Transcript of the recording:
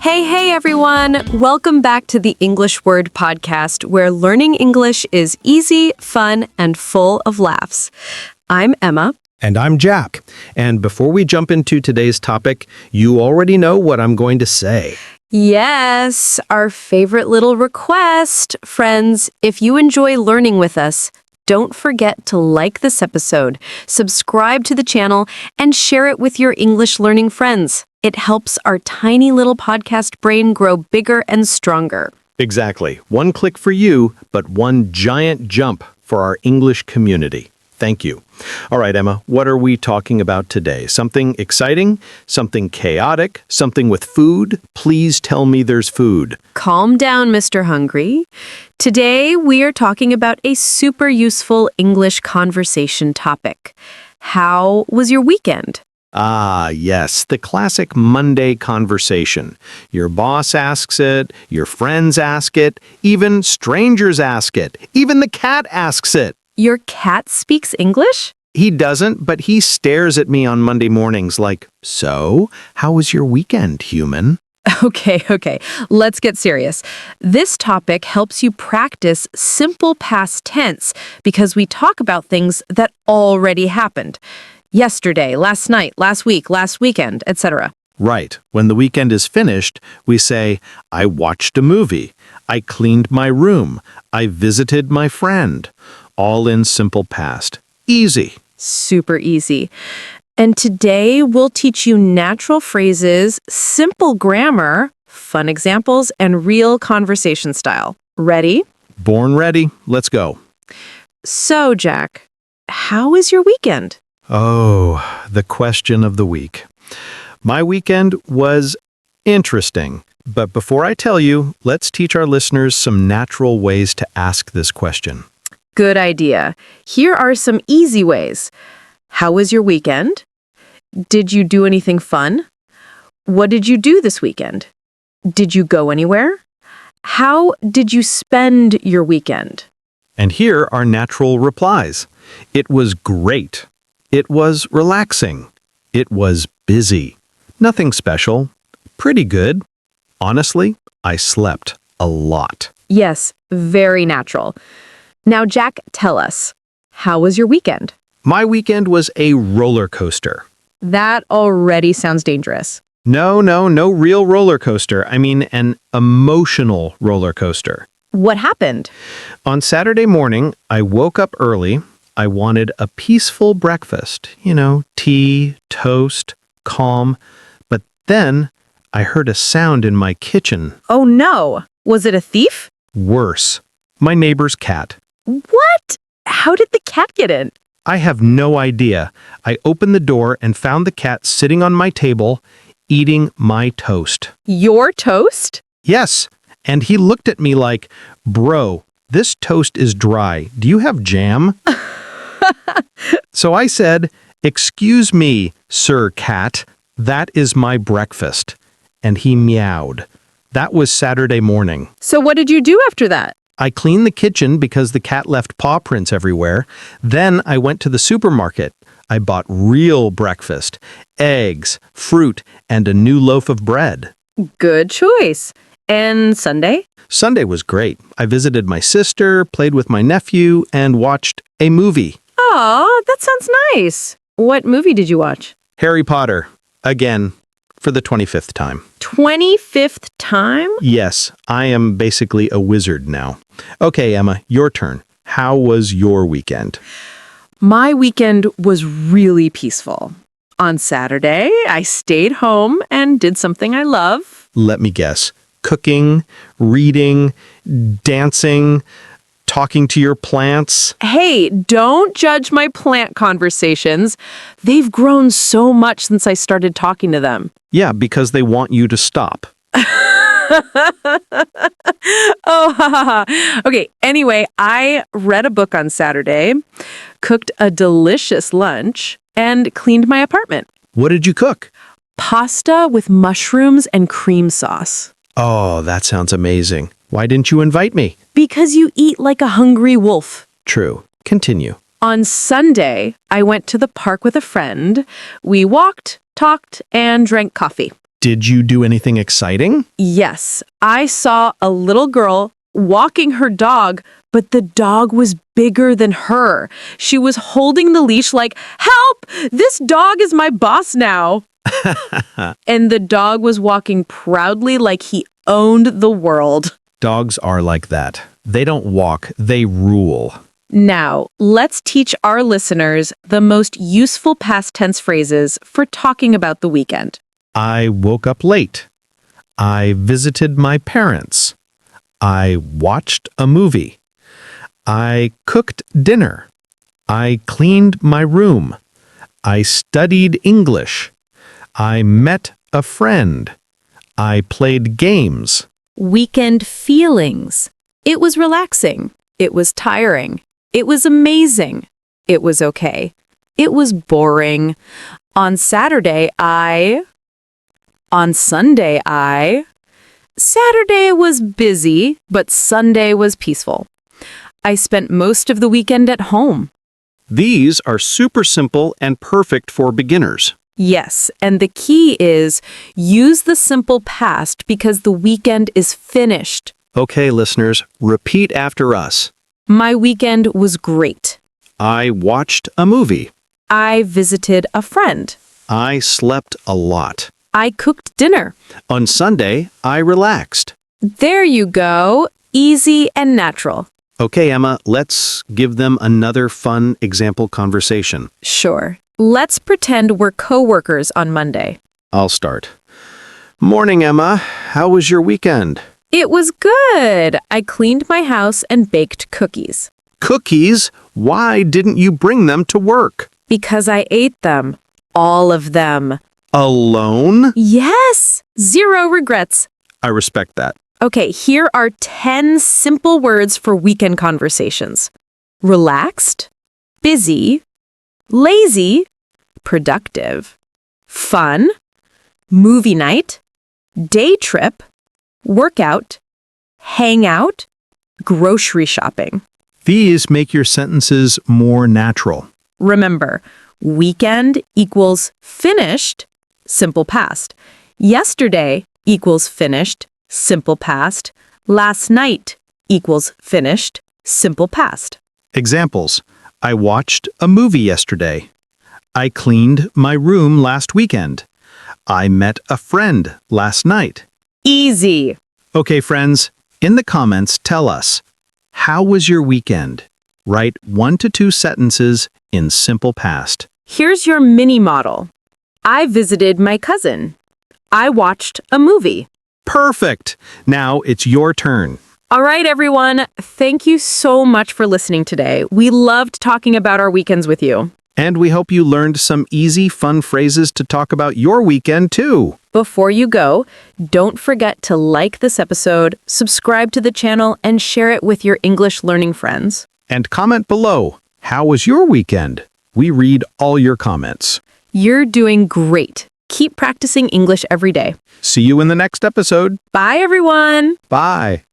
Hey everyone! Welcome back to the English Word Podcast, where learning English is easy, fun, and full of laughs. I'm Emma. And I'm Jack. And before we jump into today's topic, you already know what I'm going to say. Yes, our favorite little request. Friends, if you enjoy learning with us, don't forget to like this episode, subscribe to the channel, and share it with your English learning friends. It helps our tiny little podcast brain grow bigger and stronger. Exactly. One click for you, but one giant jump for our English community. Thank you. All right, Emma, what are we talking about today? Something exciting? Something chaotic? Something with food? Please tell me there's food. Calm down, Mr. Hungry. Today, we are talking about a super useful English conversation topic. How was your weekend? Ah, yes, the classic Monday conversation. Your boss asks it, your friends ask it, even strangers ask it, even the cat asks it. Your cat speaks English? He doesn't, but he stares at me on Monday mornings like, "So, how was your weekend, human?" Okay. Let's get serious. This topic helps you practice simple past tense because we talk about things that already happened. Yesterday, last night, last week, last weekend, etc. Right. When the weekend is finished, we say, "I watched a movie. I cleaned my room. I visited my friend." All in simple past. Easy. Super easy. And today we'll teach you natural phrases, simple grammar, fun examples, and real conversation style. Ready? Born ready. Let's go. So, Jack, how was your weekend? Oh, the question of the week. My weekend was interesting. But before I tell you, let's teach our listeners some natural ways to ask this question. Good idea. Here are some easy ways. How was your weekend? Did you do anything fun? What did you do this weekend? Did you go anywhere? How did you spend your weekend? And here are natural replies. It was great. It was relaxing. It was busy. Nothing special. Pretty good. Honestly, I slept a lot. Yes, very natural. Now, Jack, tell us, how was your weekend? My weekend was a roller coaster. That already sounds dangerous. No real roller coaster. I mean, an emotional roller coaster. What happened? On Saturday morning, I woke up early. I wanted a peaceful breakfast. Tea, toast, calm. But then I heard a sound in my kitchen. Oh no! Was it a thief? Worse, my neighbor's cat. What? How did the cat get in? I have no idea. I opened the door and found the cat sitting on my table, eating my toast. Your toast? Yes, and he looked at me like, "Bro, this toast is dry. Do you have jam?" So I said, "Excuse me, Sir Cat, that is my breakfast." And he meowed. That was Saturday morning. So what did you do after that? I cleaned the kitchen because the cat left paw prints everywhere. Then I went to the supermarket. I bought real breakfast, eggs, fruit, and a new loaf of bread. Good choice. And Sunday? Sunday was great. I visited my sister, played with my nephew, and watched a movie. Aw, that sounds nice. What movie did you watch? Harry Potter. Again, for the 25th time. 25th time? Yes, I am basically a wizard now. Okay, Emma, your turn. How was your weekend? My weekend was really peaceful. On Saturday, I stayed home and did something I love. Let me guess. Cooking, reading, dancing, talking to your plants. Hey, don't judge my plant conversations. They've grown so much since I started talking to them. Yeah, because they want you to stop. Okay, anyway, I read a book on Saturday, cooked a delicious lunch, and cleaned my apartment. What did you cook? Pasta with mushrooms and cream sauce. Oh, that sounds amazing. Why didn't you invite me? Because you eat like a hungry wolf. True. Continue. On Sunday, I went to the park with a friend. We walked, talked, and drank coffee. Did you do anything exciting? Yes, I saw a little girl walking her dog, but the dog was bigger than her. She was holding the leash like, "Help! This dog is my boss now." And the dog was walking proudly like he owned the world. Dogs are like that. They don't walk, they rule. Now, let's teach our listeners the most useful past tense phrases for talking about the weekend. I woke up late. I visited my parents. I watched a movie. I cooked dinner. I cleaned my room. I studied English. I met a friend. I played games. Weekend feelings. It was relaxing. It was tiring. It was amazing. It was okay. It was boring. On Saturday, On Sunday, Saturday was busy, but Sunday was peaceful. I spent most of the weekend at home. These are super simple and perfect for beginners. Yes, and the key is use the simple past because the weekend is finished. Okay, listeners, repeat after us. My weekend was great. I watched a movie. I visited a friend. I slept a lot. I cooked dinner. On Sunday, I relaxed. There you go. Easy and natural. Okay, Emma, let's give them another fun example conversation. Sure. Let's pretend we're co-workers on Monday. I'll start. Morning, Emma. How was your weekend? It was good. I cleaned my house and baked cookies. Cookies? Why didn't you bring them to work? Because I ate them. All of them. Alone? Yes! 0 regrets. I respect that. Okay, here are 10 simple words for weekend conversations. Relaxed, busy, lazy, productive, fun, movie night, day trip, workout, hang out, grocery shopping. These make your sentences more natural. Remember, weekend equals finished, simple past. Yesterday equals finished, simple past. Last night equals finished, simple past. Examples. I watched a movie yesterday. I cleaned my room last weekend. I met a friend last night. Easy. Okay, friends, in the comments, tell us, how was your weekend? Write 1 to 2 sentences in simple past. Here's your mini model. I visited my cousin. I watched a movie. Perfect! Now it's your turn. All right, everyone. Thank you so much for listening today. We loved talking about our weekends with you. And we hope you learned some easy, fun phrases to talk about your weekend, too. Before you go, don't forget to like this episode, subscribe to the channel, and share it with your English learning friends. And comment below, how was your weekend? We read all your comments. You're doing great. Keep practicing English every day. See you in the next episode. Bye, everyone. Bye.